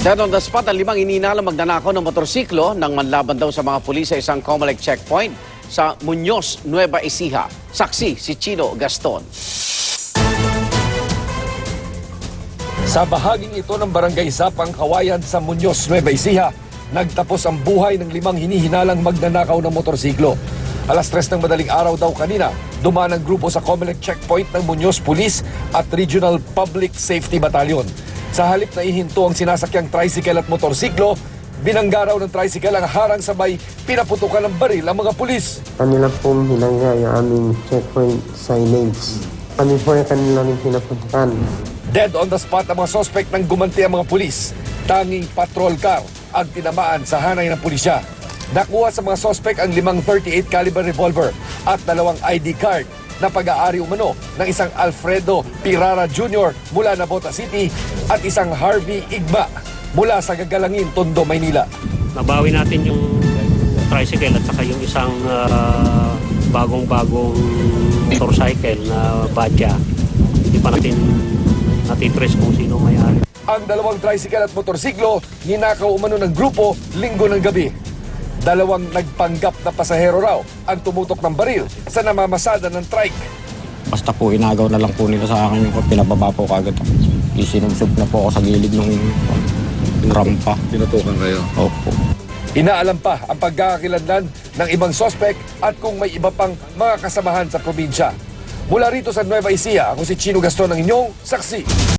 Dead on the spot ang 5 hinihinalang magnanakaw ng motorsiklo nang manlaban daw sa mga pulis sa isang Comelec checkpoint sa Muñoz, Nueva Ecija. Saksi si Chino Gaston. Sa bahaging ito ng Barangay Sapang, Kawayan sa Muñoz, Nueva Ecija, nagtapos ang buhay ng 5 hinihinalang magnanakaw ng motorsiklo. Alas 3 ng madaling araw daw kanina, dumaan ang grupo sa Comelec checkpoint ng Muñoz Police at Regional Public Safety Battalion. Sa halip na ihinto ang sinasakyang tricycle at motorsiklo, binangga raw ng tricycle ang harang sabay pinaputukan ng baril ang mga pulis. Kanila pong hinangga yung aming checkpoint signage. Kami po yung kanila rin pinaputukan. Dead on the spot ang mga sospek nang gumanti ang mga pulis. Tanging patrol car ang tinamaan sa hanay ng pulisya. Nakuha sa mga sospek ang 5 .38 caliber revolver at 2 ID card na pag-aari umano ng isang Alfredo Pirara Jr. mula Navota City at isang Harvey Igba mula sa Gagalangin, Tondo, Maynila. Nabawi natin yung tricycle at saka yung isang bagong-bagong motorcycle na Badja. Hindi pa natin natitrace kung sino may-ari. Ang 2 tricycle at motorsiklo ninakaw umano ng grupo linggo ng gabi. 2 nagpanggap na pasahero raw ang tumutok ng baril sa namamasada ng trike. Basta po inagaw na lang po nila sa akin yung pinababa po kagad. Isinubsob na po ako sa gilid ng rampa. Tinutukan kayo? Opo. Inaalam pa ang pagkakakilanlan ng ibang sospek at kung may iba pang mga kasamahan sa probinsya. Mula rito sa Nueva Ecija, ako si Chino Gaston ng inyong saksi.